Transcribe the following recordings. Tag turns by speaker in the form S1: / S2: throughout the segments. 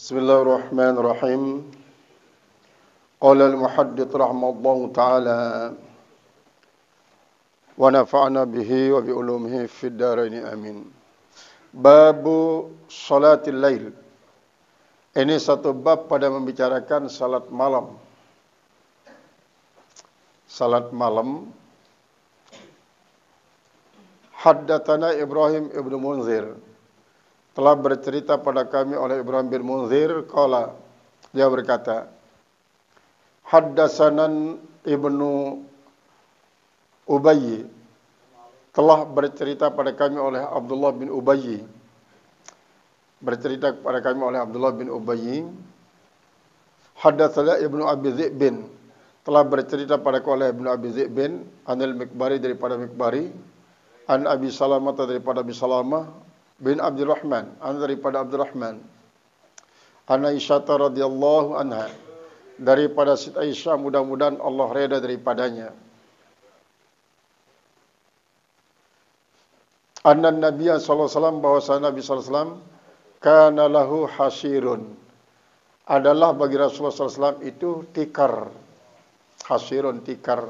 S1: Bismillahirrahmanirrahim. Qala al-muhaddits rahimahullahu ta'ala wa nafa'na bihi wa bi ulumihi fid dharain amin. Babu salatil lail. Ini satu bab pada membicarakan salat malam. Salat malam. Haddatsana Ibrahim ibnu Munzir. Telah bercerita pada kami oleh Ibrahim bin Munzir, qala, dia berkata, Haddatsanan Ibnu Ubayy, telah bercerita pada kami oleh Abdullah bin Ubayy, bercerita kepada kami oleh Abdullah bin Ubayy. Haddatsana Ibnu Abi Dzi'bin, telah bercerita pada kami oleh Ibnu Abi Dzi'bin, Anil Mikbari, daripada Mikbari, An Abi Salamah, daripada Abi Salamah bin Abdurrahman, daripada Abdurrahman, An Aisyah radhiyallahu anha, daripada Siti Aisyah, mudah-mudahan Allah reda daripadanya. Anna Nabiya sallallahu alaihi wasallam, bahwasanya Nabi sallallahu alaihi wasallam kana lahu hasirun, adalah bagi Rasulullah sallallahu alaihi wasallam itu tikar. Hasirun, tikar.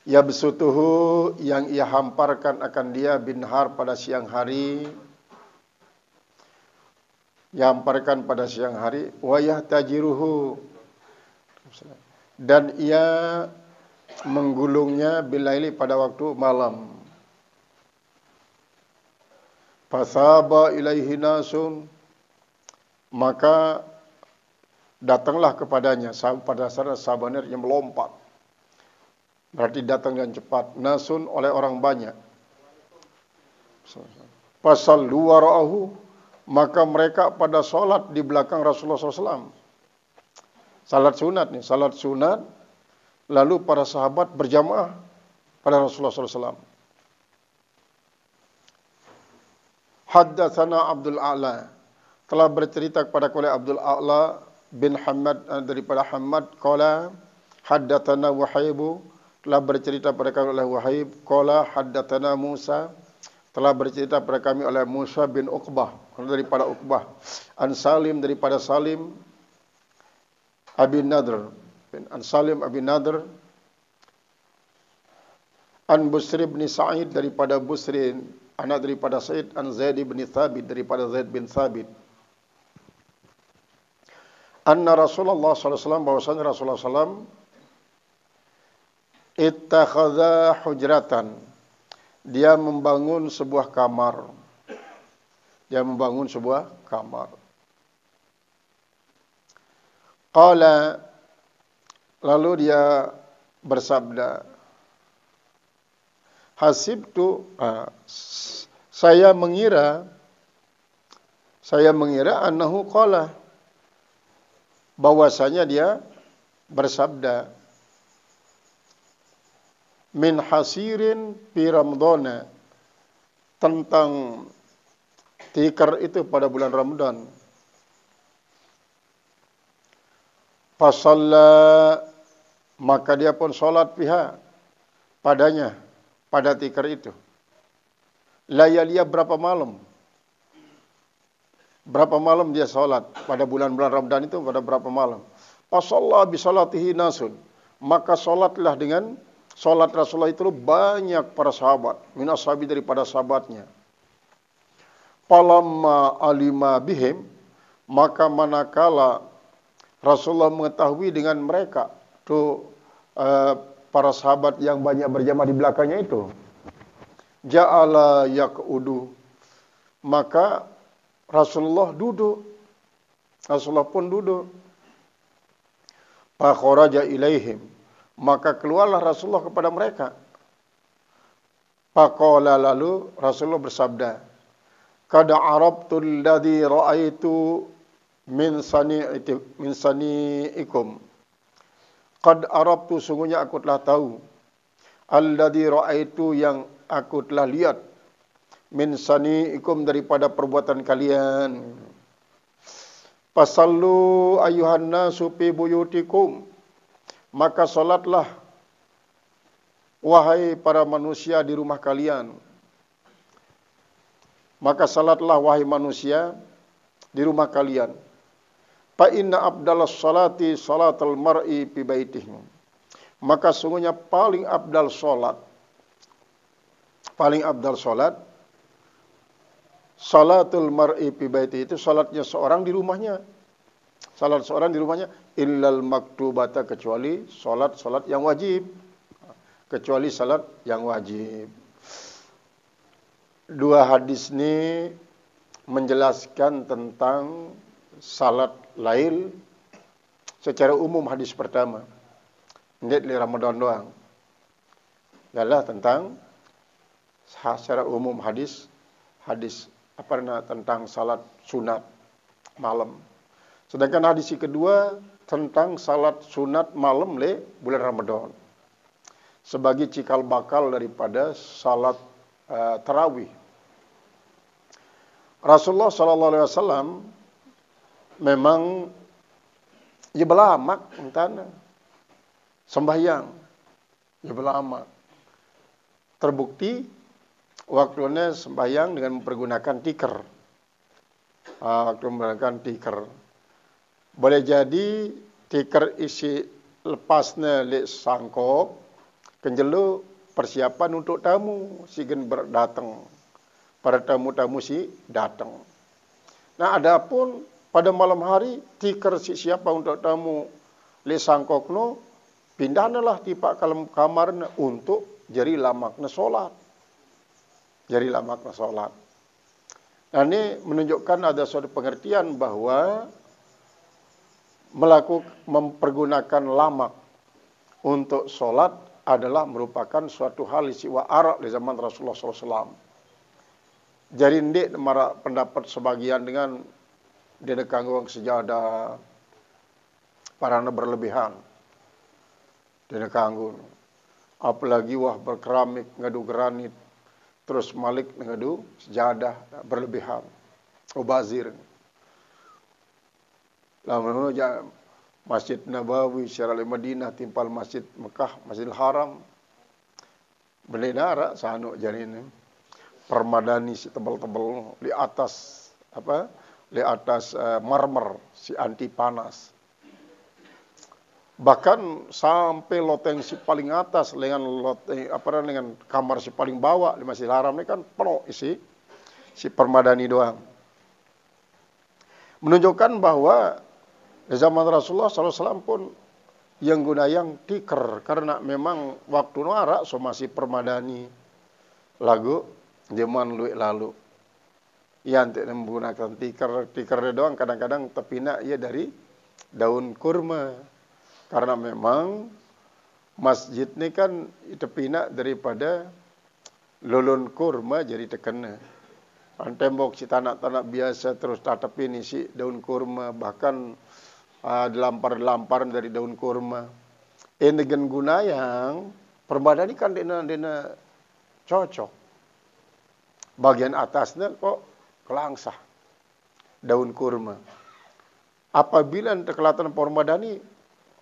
S1: Yabsutuhu, yang ia hamparkan akan dia, binhar, pada siang hari. Ia hamparkan pada siang hari. Wa yahtajiruhu, dan ia menggulungnya bilaili, pada waktu malam. Fasaba ilaihi nasun, maka datanglah kepadanya, pada saat sabanir yang melompat, berarti datang dengan cepat. Nasun, oleh orang banyak. Fasallu wara'ahu, maka mereka pada salat di belakang Rasulullah SAW. Salat sunat nih, salat sunat. Lalu para sahabat berjamaah pada Rasulullah SAW. Haddatsana Abdul A'la, telah bercerita kepada oleh Abdul A'la bin Hamad, daripada Hamad, qala haddatsana Wahibu, telah bercerita pada kami oleh Wahib, qala haddatsana Musa, telah bercerita pada kami oleh Musa bin Uqbah, daripada Uqbah, An Salim, daripada Salim Abi Nadr, An Salim Abi Nadr, An Busri bin Sa'id, daripada Busri, anak daripada Sa'id, An Zaid bin Thabit, daripada Zaid bin Thabit. Anna Rasulullah sallallahu alaihi wasallam, bahwasanya Rasulullah sallallahu ittakhadha hujratan, dia membangun sebuah kamar. Dia membangun sebuah kamar. Qala, lalu dia bersabda, hasibtu, saya mengira annahu qala, bahwasanya dia bersabda, min hasirin fi Ramadana, tentang tikar itu pada bulan Ramadan. Fasalla, maka dia pun salat fiha, padanya, pada tikar itu. Layaliya, berapa malam? Berapa malam dia salat pada bulan-bulan Ramadan itu, pada berapa malam? Fasalla bi salatihi nasun, maka salatlah dengan salat Rasulullah itu banyak para sahabat, min ashabi, daripada sahabatnya. Falamma alima bihim, maka manakala Rasulullah mengetahui dengan mereka, para sahabat yang banyak berjamaah di belakangnya itu, ja'ala yaqudu, maka Rasulullah duduk. Rasulullah pun duduk. Fa kharaja ilaihim, maka keluarlah Rasulullah kepada mereka. Faqala, lalu Rasulullah bersabda, qad arabtu alladhi ra'aitu min sani'ikum. Qad arabtu, sungguhnya aku telah tahu, alladhi ra'aitu, yang aku telah lihat, min sani'ikum, daripada perbuatan kalian. Fasallu ayyuhan nasu fi buyutikum, maka salatlah wahai para manusia di rumah kalian, maka salatlah wahai manusia di rumah kalian. Fa inna abdalas salati salatul mar'i fi baitihi. Maka sungguhnya paling abdal salat salatul mar'i fi baitihi, itu salatnya seorang di rumahnya. Salat seorang di rumahnya, illal maktubata, kecuali salat yang wajib. Kecuali salat yang wajib. Dua hadis ini menjelaskan tentang salat lail secara umum. Hadis pertama, ini di Ramadan doang. Ialah tentang secara umum hadis tentang salat sunat malam. Sedangkan hadis kedua tentang salat sunat malam le bulan Ramadan, sebagai cikal bakal daripada salat tarawih. Rasulullah SAW memang ia belamak entana sembahyang, ia belamak. Terbukti waktunya sembahyang dengan mempergunakan tikar. Waktu menggunakan tikar. Boleh jadi tikar isi lepasnya le sangkop, kenjelu persiapan untuk tamu si gen berdatang. Para tamu-tamu si datang. Nah, adapun pada malam hari tikar si siapa untuk tamu le sangkokno pindahnalah tipak kalam kamarna untuk jari lamakna solat. Jari lamakna solat. Nah, ini menunjukkan ada suatu pengertian bahwa mempergunakan lamak untuk solat adalah merupakan suatu hal istiwa arak di zaman Rasulullah SAW. Jadi ndik mara pendapat sebagian dengan dia kanggo sejadah parana berlebihan. Dia kanggo apalagi wah berkeramik ngadu granit terus malik ngadu sejadah berlebihan. Obazir. Lamun Masjid Nabawi, Syarul Madinah, timpal Masjid Mekah, Masjidil Haram. Beledara sanu jarine. Permadani si tebal-tebal di atas marmer si anti panas. Bahkan sampai loteng si paling atas dengan dengan kamar si paling bawah di Masjidil Haram ini kan penuh isi si permadani doang. Menunjukkan bahwa di zaman Rasulullah SAW pun yang gunayang tikar, karena memang waktu nuara so masih permadani lagu zaman lalu. Yang tidak menggunakan tikar doang kadang-kadang tepina ia dari daun kurma, karena memang masjid ini kan tepina daripada lulun kurma jadi tekena. Tembok si tanak-tanak biasa terus tatapin isi daun kurma, bahkan dilampar-lampar dari daun kurma. Dengan gunayang permadani kan dena cocok. Bagian atasnya kok kelangsah daun kurma. Apabila kelihatan permadani,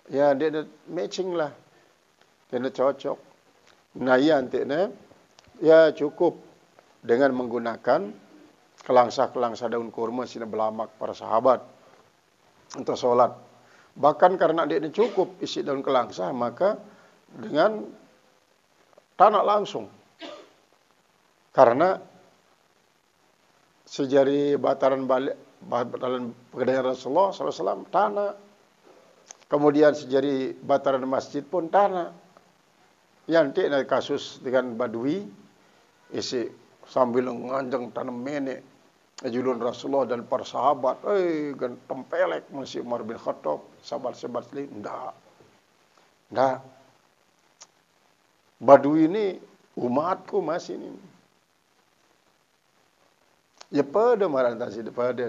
S1: ya dia matching lah, dia cocok. Nah ya nantinya ya cukup dengan menggunakan kelangsa daun kurma sini belamak para sahabat untuk sholat. Bahkan karena dia cukup isi daun kelangsa, maka dengan tanah langsung. Karena sejari bataran pegadaian Rasulullah SAW tanah. Kemudian sejari bataran masjid pun tanah. Yang nanti kasus dengan Badui, isi sambil nganjeng tanam menek ajulun Rasulullah dan para sahabat, gan tempelek masih Umar bin Khattab, sahabat-sahabat lain, enggak. Badui ini umatku masih ini. Ya pada marantasi pada.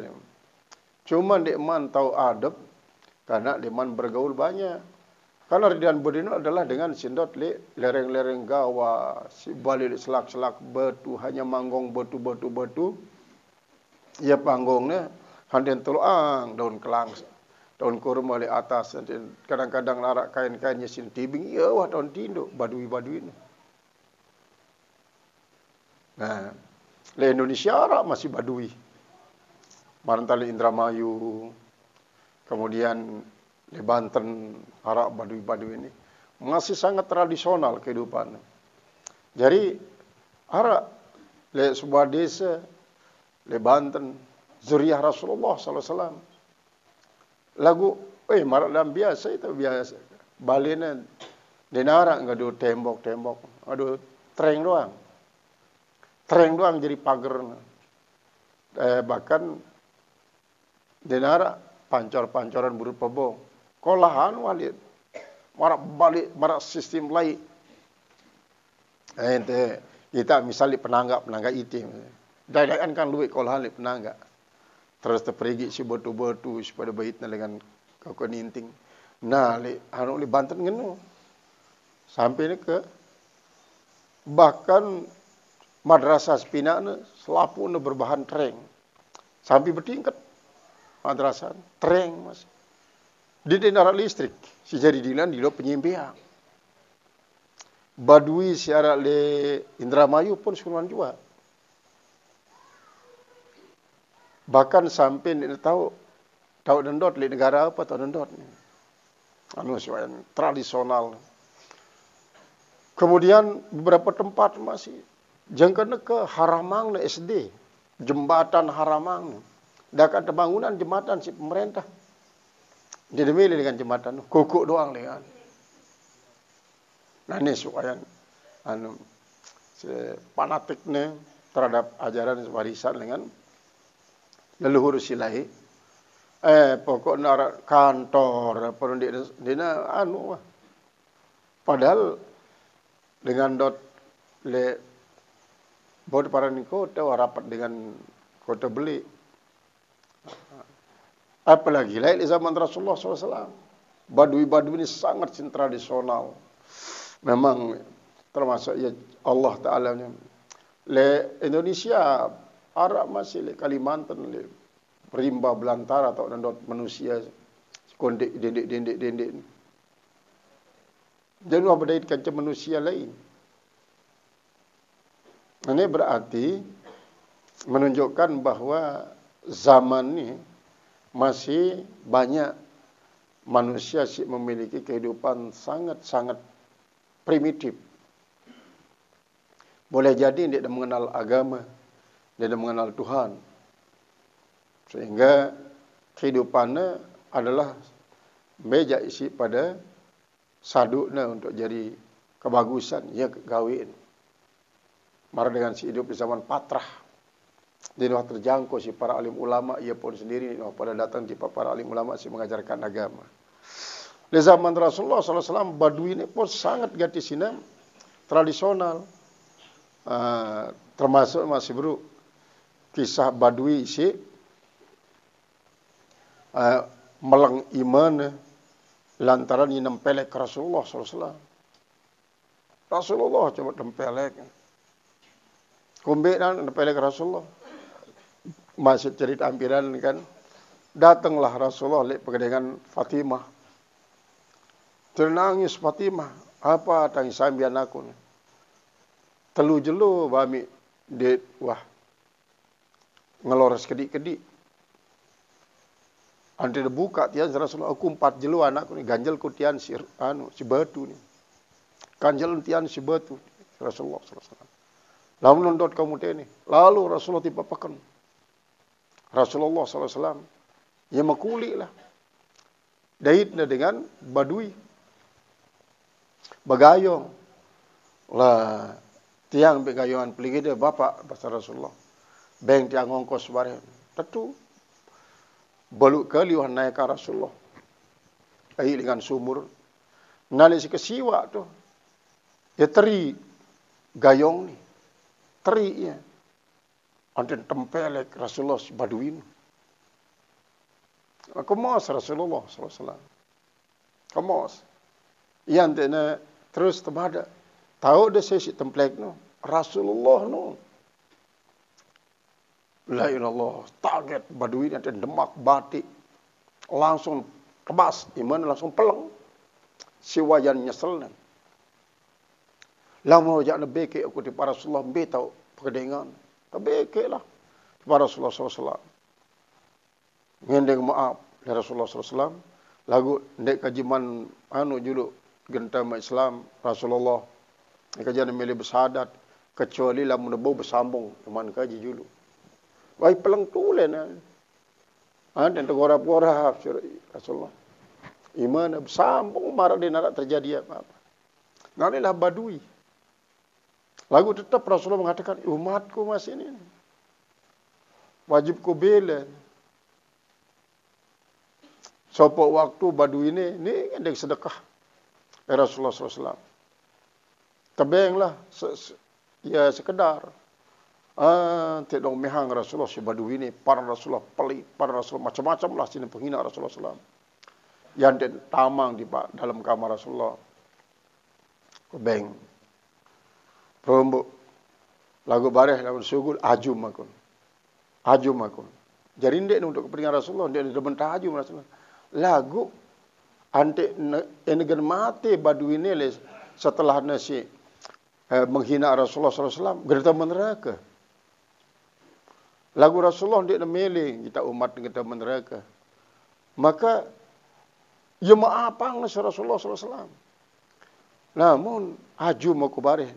S1: Cuma dia man tahu adab karena dia man bergaul banyak. Karena Ridan Budino adalah dengan sindot lereng-lereng gawa, si balik selak-selak batu, hanya manggong batu. Ya panggungnya handian teluang daun kelang, daun kurma di atas. Kadang-kadang larak kain-kainnya sin tibing, iya wah daun tinduk badui ini. Nah, le Indonesia Arab masih Badui. Barantali Indramayu, kemudian di Banten, Arab Badui-Badui ini masih sangat tradisional kehidupan. Jadi Arab le sebuah desa le Banten, zuriyah Rasulullah sallallahu alaihi wasallam. Lagu marak dalam biasa itu biasa. Balina denara enggak ada tembok-tembok, ada tereng doang. Tereng doang jadi pagar. Bahkan denara pancor-pancoran berupa bom. Kolahan walid. Marak balik, marak sistem lain. Ente kita misalnya penanggak itu. Dadakan kan luik kolahan li penanggak. Terus terpergi si batu-batu pada baitnya dengan kau ninting. Nah, li Banten ngenu. Sampai ni ke bahkan madrasah sepinaknya selapun berbahan tereng. Sampai bertingkat madrasah tereng mas. Di denara listrik si jadi dilan di lo penyimpian. Badui siara le Indramayu pun suruhan juga. Bahkan sampai ni tahu dendot le negara apa tahu dendot ni. Anu sesuai tradisional. Kemudian beberapa tempat masih jangkana ke Haramang na SD, jembatan Haramang. Dekat pembangunan jembatan si pemerintah. Dia demili dengan jembatan, kukuk doang dengan. Nah ini supaya fanatiknya terhadap ajaran warisan dengan leluhur silai. Pokoknya kantor, dina padahal dengan buat para kota rapat dengan kota beli. Apalagi lain di zaman Rasulullah SAW. Badui-badui ini sangat tradisional. Memang termasuk ya Allah Ta'ala. Le Indonesia, Arab masih le Kalimantan, le rimba belantara atau nandot manusia. Kondek, dendek. Jangan berdaitkan ke manusia lain. Ini berarti menunjukkan bahawa zaman ini masih banyak manusia yang memiliki kehidupan sangat-sangat primitif. Boleh jadi dia tidak mengenal agama, dia tidak mengenal Tuhan. Sehingga kehidupannya adalah meja isi pada saduknya untuk jadi kebagusan, ya kawin. Marah dengan si hidup di zaman patrah. Dia dah terjangkau si para alim ulama, ia pun sendiri pada datang di para alim ulama si mengajarkan agama. Di zaman Rasulullah SAW, Badui ini pun sangat gati sini tradisional. Termasuk masih bro kisah Badui si melang iman lantaran ini nempelek Rasulullah SAW. Rasulullah coba nempelek. Kumbek dan nempelek Rasulullah. Masih cerita ampiran kan. Datanglah Rasulullah lihat dengan Fatimah. Ternangis Fatimah. Apa tangis sambian aku ni? Telu jelu bami det wah. Ngelores kedik-kedik. Ante buka tian Rasulullah aku 4 jelu anakku ni ganjel ku tian si batu ni. Ganjel tian si batu Rasulullah sallallahu alaihi wasallam. Lalu nondot kamu ni. Lalu Rasulullah tiba pakan. Rasulullah SAW. Ia makulik lah. Daitnya dengan Badui. Bagayong. Lah. Tiang begayongan peligi dia bapak bahasa Rasulullah. Beng tiang ongkos bareng. Tentu. Baluk ke liwah naik ke Rasulullah. Air dengan sumur. Nali si kesiwa tu. Dia teri. Gayong ni. Teri ya. Anten tempelek Rasulullah Baduin. Kemas Rasulullah SAW. Kemas. Yang tena terus terbada. Tahu dia sesi tempelek no. Rasulullah no. La ilallah. Target Baduin anten demak batik. Langsung kebas. Iman langsung peleng. Siwayan nyesel. Lama rojak nabi ke aku di para Rasulullah. Tahu. pekedengan. Tapi lah kepada Rasulullah SAW. Ngendeng maaf dari Rasulullah SAW. Lagu ndek kajiman juluk gentama Islam Rasulullah. Kajian milih bersadat kecuali lah menebau bersambung teman kaji julu. Wai pelang tulen dan tegorap-gorap Rasulullah. Iman bersambung marah dia nak terjadi apa-apa. Nganilah badui. Lagu tetap Rasulullah mengatakan, umatku masih ini. Wajib ku bela. Sopok waktu badui ini ada sedekah. Rasulullah SAW. Tebenglah, ya sekedar. Tidak dong mehang Rasulullah si badui ini. Para Rasulullah pelit, para Rasulullah macam-macam lah sini penghina Rasulullah SAW. Yang tamang di dalam kamar Rasulullah. Kebeng. Rombok. Lagu bareh lagu sugul ajum akun. Ajum akun. Jadi ndek untuk kepentingan Rasulullah, ndek demen tahajum Rasulullah. Lagu ante enegan mati badui ini setelah nasi menghina Rasulullah SAW gerta neraka. Lagu Rasulullah ndek memilih kita umat gerta neraka. Maka ya maafang Rasulullah SAW. Namun ajum aku bareh.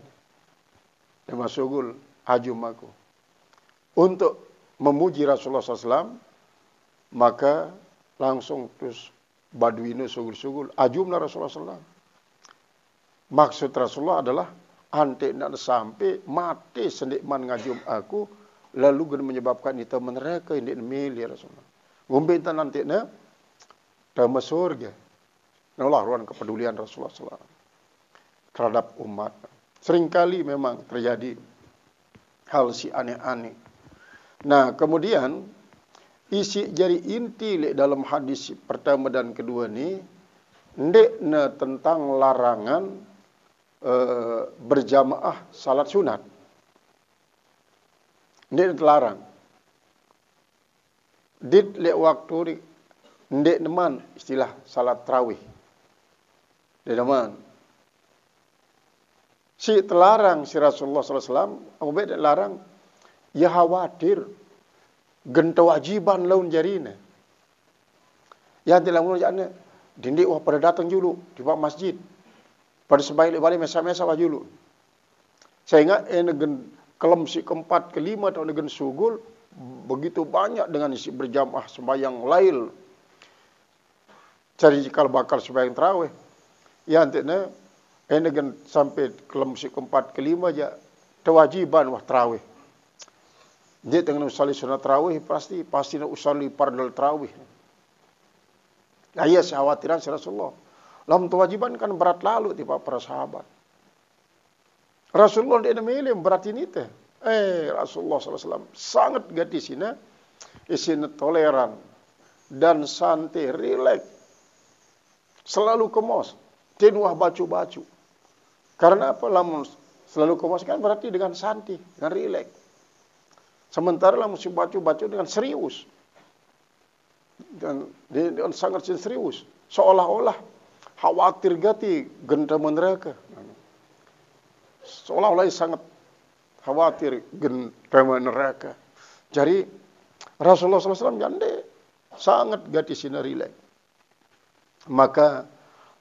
S1: Masugul ajum aku. Untuk memuji Rasulullah SAW, maka langsung terus baduinu sugul-sugul ajumlah Rasulullah SAW. Maksud Rasulullah adalah ante nak sampai mati sendikman ngajum aku, lalu guna menyebabkan itu meneraka ini milih Rasulullah. Ngombe itu nanti na dalam surga. Nalah ruang kepedulian Rasulullah SAW terhadap umat. Seringkali memang terjadi hal si aneh-aneh. Nah, kemudian isi jari inti dalam hadis pertama dan kedua ni ndekna tentang larangan berjamaah salat sunat. Ndek terlarang. Dit lek waktu ndek neman istilah salat tarawih. Ndek neman. Si terlarang si Rasulullah SAW, Abu Bakar larang, ya khawatir genta wajiban laun jarina. Yang tidak menunjukkan dindik wah pada datang julu di bawah masjid. Pada sebaik balik mesa-mesa wah julu. Sehingga gen kelem si keempat, kelima atau gen sugul begitu banyak dengan isi berjamaah sembahyang lail. Cari jikal bakal sembahyang tarawih. Yang tidak gen sampai kelem si keempat, kelima aja kewajiban wah tarawih. Dia tengah usali sunat tarawih pasti nak usali fardhu tarawih. Ayah khawatiran si Rasulullah. Dalam kewajiban kan berat lalu tiba para sahabat. Rasulullah dia memilih berat ini teh. Rasulullah SAW sangat gadis ini, isinya toleran dan santai, rileks, selalu kemos, tidak bacu-bacu. Karena apa? Lamun selalu kemos kan berarti dengan santai, dengan rileks. Sementara lamun si bacu-bacu dengan serius. Dan dia sangat serius. Seolah-olah khawatir gati genta neraka. Seolah-olah sangat khawatir genta neraka. Jadi Rasulullah SAW jande sangat gati sina rileks. Maka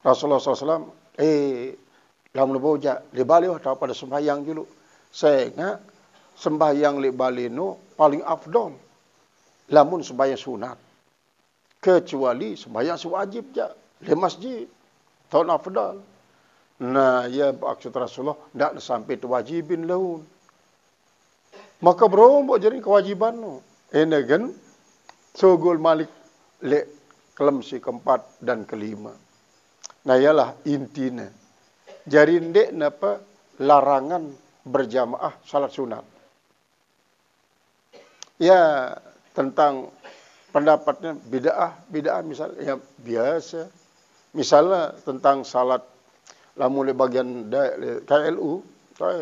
S1: Rasulullah SAW lamun boja di bali atau pada sembahyang dulu. Sehingga sembahyang li balino paling afdol. Lamun sembahyang sunat. Kecuali sembahyang wajib ja di masjid. Tahun afdal. Nah, ya maksud Rasulullah tidak sampai wajibin laun. Maka berombok jadi kewajiban no. Enagan sugul malik le kelem si keempat dan kelima. Nah, ialah intinya. Jadi ndek napa larangan berjamaah salat sunat. Ya, tentang pendapatnya bid'ah misalnya ya biasa. Misalnya tentang salat lamun bagian KLU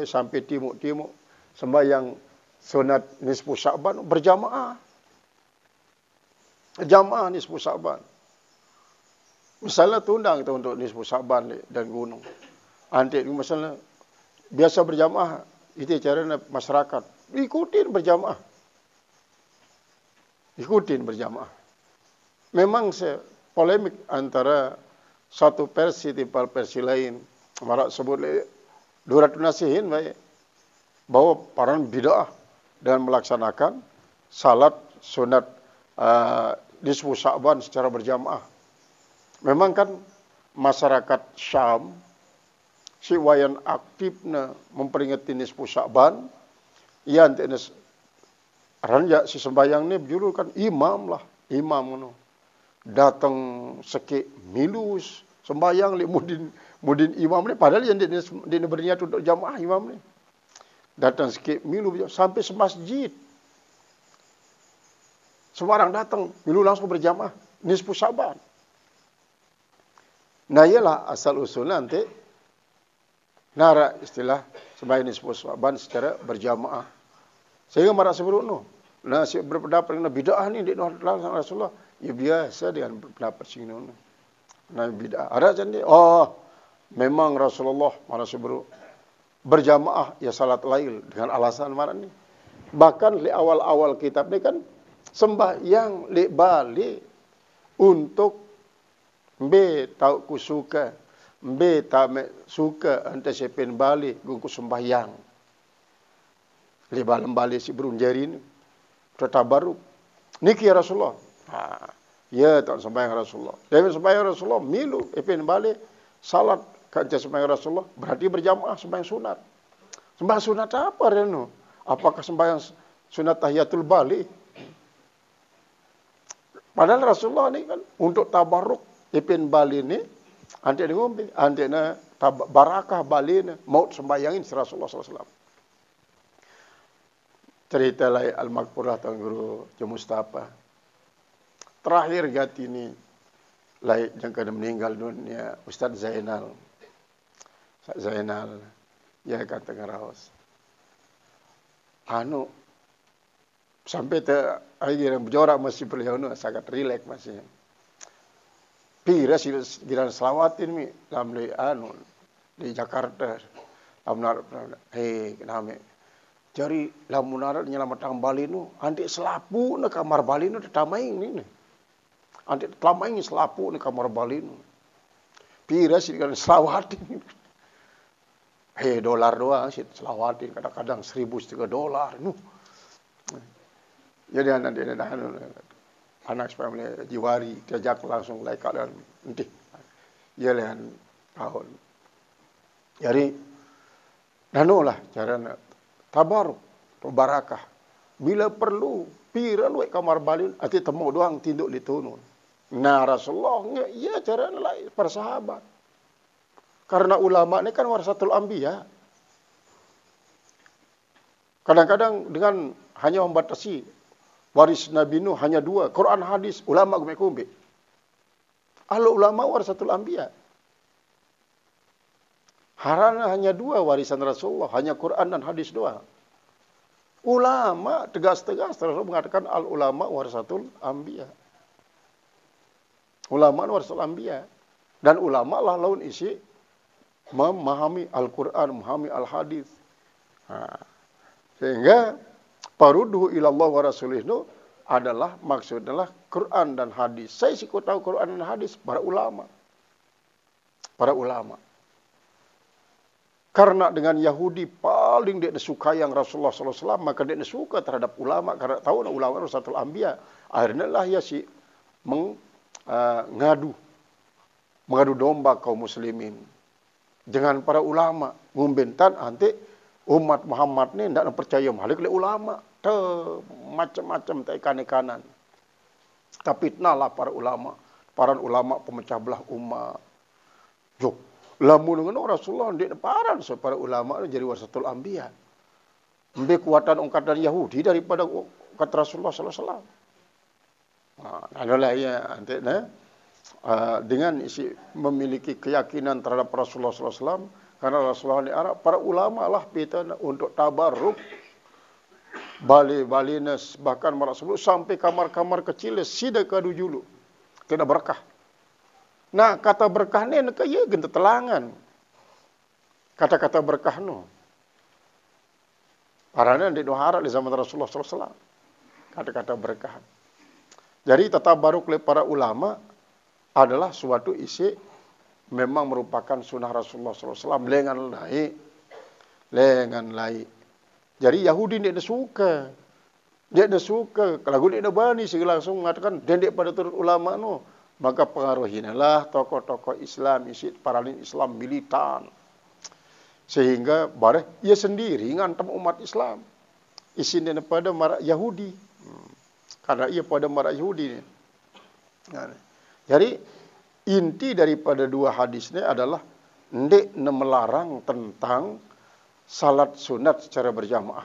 S1: sampai timuk sembahyang sunat nisfu Sya'ban berjamaah. Jamaah nisfu Sya'ban. Misalnya tundang itu untuk nisfu Sya'ban dan gunung. Antik misalnya biasa berjamaah Itu cara masyarakat. Ikutin berjamaah. Ikutin berjamaah. Memang polemik antara satu versi timpal versi lain. Marak sebut Duratun Nasihin baik, bahwa para bid'ah dan melaksanakan salat sunat nisfu Sya'ban secara berjamaah. Memang kan masyarakat Syam si wayan aktifna memperingati nisfu Sya'ban, ia antene ranja si sembayang ni berjulur kan imam lah, imam ngono. Datang sekik milus sembayang li mudin imam ni, padahal yang dia berniat untuk jamaah imam ni. Datang sikit milu sampai semasjid. Semua orang datang, milu langsung berjamaah nisfu Sya'ban. Nah, ialah asal usul nanti nara istilah sembahyang nisfu Sya'ban secara berjamaah. Sehingga marah sebelum no. Nah, si berpendapat dengan bid'ah ni di Rasulullah, ya biasa dengan pendapat sing no. Nah, bid'ah. Ada jadi memang Rasulullah marah sebelum berjamaah ya salat lail dengan alasan mana ni. Bahkan di awal-awal kitab ni kan sembahyang li balik untuk mbe tau ku suka, mbe tak suka ante sepin balik ku sembahyang. Li balam balik si berun jari ni. Tabaruk. Niki ya Rasulullah. Ya tak sembahyang Rasulullah. Dia sembahyang Rasulullah milu epin balik salat kaca sembahyang Rasulullah, berarti berjamaah sembahyang sunat. Sembahyang sunat apa Reno? Apakah sembahyang sunat tahiyatul balik? Padahal Rasulullah ni kan untuk tabarruk ipin balik ni, ante ngombe, ante na barakah balik ni, maut sembahyangin Rasulullah SAW. Cerita lai al-Maghfurah Tuan Guru Mustafa. Terakhir gati ni, lai jangka meninggal dunia Ustaz Zainal. Zainal, ya kata ngaraos. Sampai akhirnya berjorak masih beliau nu sangat rileks masih. Pira sih giran selawatin mi dalam di Jakarta. Kenapa? Jadi lamunarat nyelamatkan Bali nu, anti selapu na kamar Bali nu tetamaing ni. Anti tetamaing selapu na kamar Bali nu. Pira sih giran selawatin. Dolar doang sih selawatin kadang-kadang $1,000 nu. Jadi anak supaya jiwari diajak langsung lai keadaan nanti. Ya lehan tahun. Jadi lah cara tabaruk, barakah. Bila perlu pira luai kamar balin ati temu doang tinduk ditunun. Nah Rasulullah ya cara lain para sahabat. Karena ulama ini kan warasatul anbiya. Kadang-kadang dengan hanya membatasi waris Nabi Nuh hanya 2, Quran hadis, ulama kumbe-kumbe. Ahlu ulama warasatul anbiya. Harana hanya 2 warisan Rasulullah, hanya Quran dan hadis doang. Ulama tegas-tegas Rasul mengatakan al ulama warasatul anbiya. Ulama warasatul anbiya. Dan ulama lah laun isi memahami Al-Quran, memahami Al-Hadis. Sehingga paruduhu ilallah wa rasulih itu adalah maksudnya Quran dan hadis. Saya sih tahu Quran dan hadis para ulama. Para ulama. Karena dengan Yahudi paling dia suka yang Rasulullah SAW, maka dia suka terhadap ulama karena tahu ulama Rasul Anbiya. Akhirnya lah ya si mengadu domba kaum muslimin. Dengan para ulama ngumbentan anti umat Muhammad ni tidak percaya malik oleh ulama macam-macam ikan-ikanan. Tapi fitnahlah para ulama pemecah belah umat. Jok, lamun ngono Rasulullah ndik paran para ulama jadi warasatul anbiya. Lebih kuatan ungkatan Yahudi daripada kata Rasulullah sallallahu alaihi wasallam. Adalah ya anti dengan isi memiliki keyakinan terhadap Rasulullah SAW, karena Rasulullah di Arab, para ulama lah kita untuk tabarruk, bali-balinas bahkan Rasulullah sampai kamar-kamar kecil sida kadu julu, kena berkah. Nah kata berkah ni nak ya genta telangan, kata-kata berkah no. Karena di Nuhara di zaman Rasulullah SAW. Kata-kata berkah. Jadi tatabaruk oleh para ulama adalah suatu isi memang merupakan sunnah Rasulullah SAW. Lengan lain. Jadi Yahudi dia suka. Dia suka. Kalau dia bani sehingga langsung mengatakan dendek pada turut ulama no. Maka pengaruhinalah tokoh-tokoh Islam, isi paralin Islam militan. Sehingga bareh ia sendiri ngantem umat Islam. Isinya pada marak Yahudi. Karena ia pada marak Yahudi. Jadi inti daripada dua hadis ini adalah ndek melarang tentang salat sunat secara berjamaah.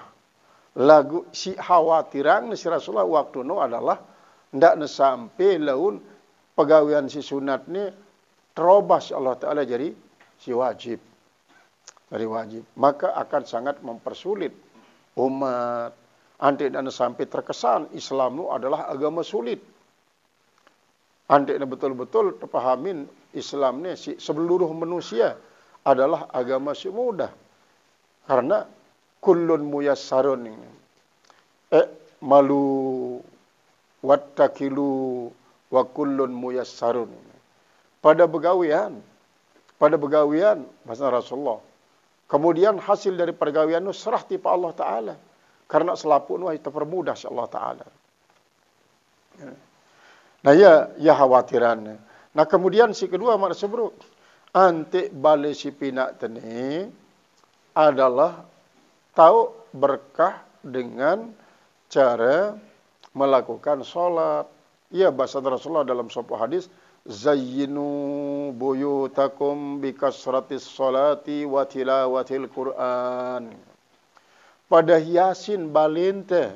S1: Lagu si khawatiran si Rasulullah waktu itu adalah ndak sampai laun pegawaian si sunat ni terobas Allah Ta'ala jadi si wajib. Dari wajib. Maka akan sangat mempersulit umat. Antik dan sampai terkesan Islam itu adalah agama sulit. Antik dan betul-betul terpahamin Islam ini seluruh manusia adalah agama si mudah. Karena kullun muyassarun ini. Malu wattakilu wa kullun muyassarun ini. Pada begawian bahasa Rasulullah. Kemudian hasil dari pergawian itu serah tipe Allah Ta'ala. Karena selaput itu terpermudah si Allah Ta'ala. Nah ya khawatirannya. Nah kemudian si kedua makna sebruk. Antik balik si pinak tani adalah tahu berkah dengan cara melakukan sholat. Ya bahasa Rasulullah dalam sebuah hadis. Zayyinu buyutakum bikasratis sholati wa tilawatil Qur'an. Pada hiasin balinte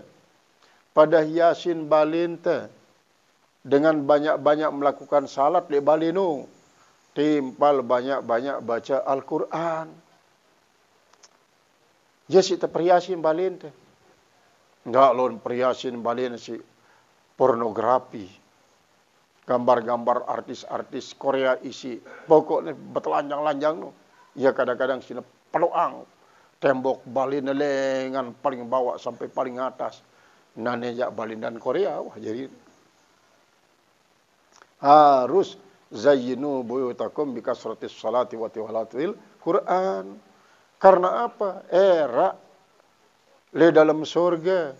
S1: dengan banyak-banyak melakukan salat di balinu, timpal banyak-banyak baca Al-Qur'an. Jadi kita perhiasin balinte. Enggak lon perhiasin balinte si pornografi. Gambar-gambar artis-artis Korea isi. Pokoknya bertelanjang-lanjang no. Ya kadang-kadang sini peluang. Tembok balin lengan paling bawah sampai paling atas. Nanejak balin dan Korea. Wah jadi. Harus zayyinu buyutakum bikasratis salati wa tilawatil Quran. Karena apa? Era le dalam surga.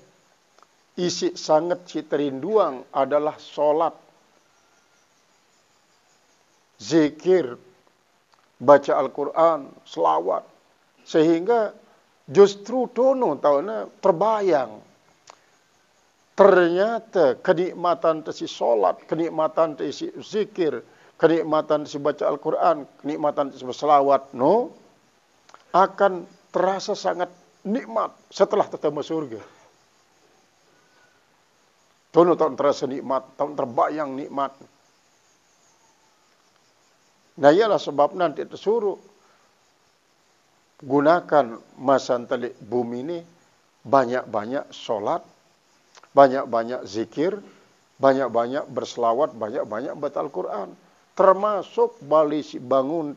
S1: Isi sangat si terinduang adalah solat. Zikir, baca Al-Quran, selawat. Sehingga justru dono tahunnya terbayang. Ternyata kenikmatan tesi solat, kenikmatan tesi zikir, kenikmatan tesi baca Al-Quran, kenikmatan tesi selawat, no, akan terasa sangat nikmat setelah ketemu surga. Dono tahun terasa nikmat, tahun terbayang nikmat. Nah ialah sebab nanti tersuruh gunakan masa telik bumi ini banyak-banyak solat, banyak-banyak zikir, banyak-banyak berselawat, banyak-banyak baca Al-Quran. Termasuk balik bangun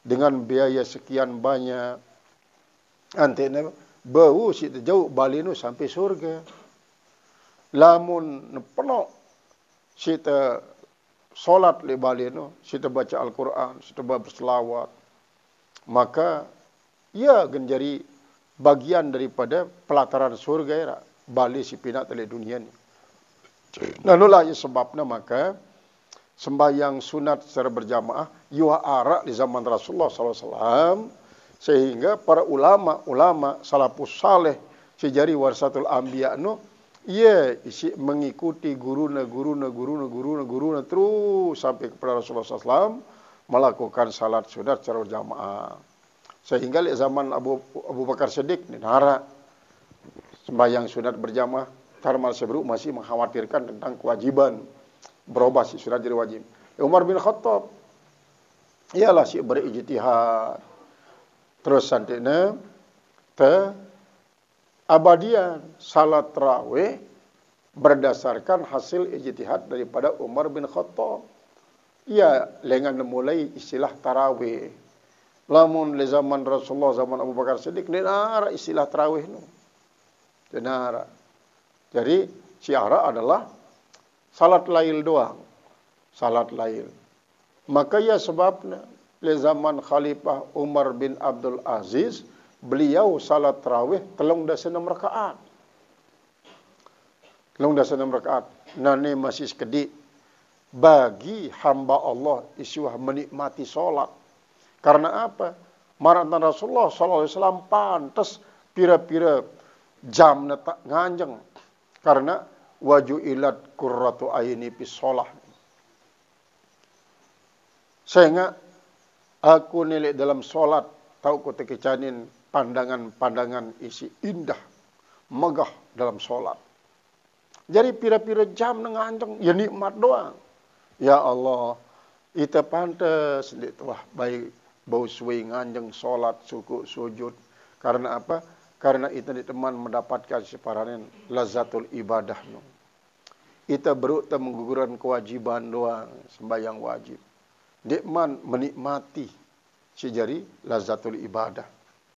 S1: dengan biaya sekian banyak. Antena bau si jauh balik nu sampai surga. Lamun penuh si solat di balik itu, kita baca Al-Quran, kita berselawat, maka ia menjadi bagian daripada pelataran surga ya, balik si pinat dari dunia ini. Nah, itulah sebabnya maka sembahyang sunat secara berjamaah yuha arak di zaman Rasulullah SAW, sehingga para ulama salafus saleh sejari warasatul anbiya no, ia isi mengikuti guruna terus sampai kepada Rasulullah SAW melakukan salat sunat secara berjamaah. Sehingga di zaman Abu Bakar Siddiq ni nara sembahyang sunat berjamaah, Tarmal Sebruk masih mengkhawatirkan tentang kewajiban berubah si sunat jadi wajib. Umar bin Khattab ialah si berijtihad. Terus santina abadian salat tarawih berdasarkan hasil ijtihad daripada Umar bin Khattab. Ia lengan mulai istilah tarawih. Lamun le zaman Rasulullah, zaman Abu Bakar Siddiq, denara istilah tarawih nu. Denara. Jadi syiara adalah salat lail doang. Salat lail. Maka ya sebabnya le zaman Khalifah Umar bin Abdul Aziz, beliau salat tarawih 36 rakaat. 36 rakaat. Nane masih sekedik bagi hamba Allah isuah menikmati solat. Karena apa? Maratan Rasulullah SAW pantas pira-pira jam tak nganjeng. Karena waju ilat qurratu aini fi sholah. Sehingga aku nilai dalam solat tahu ku tekecanin pandangan-pandangan isi indah, megah dalam solat. Jadi pira-pira jam nganjeng ya nikmat doang. Ya Allah, ita pantas wah baik bau suwi nganjeng solat suku sujud. Karena apa? Karena ita di teman mendapatkan separanen lazatul ibadah no. Ita berukta mengguguran kewajiban doang sembahyang wajib. Nikmat menikmati sejari lazatul ibadah.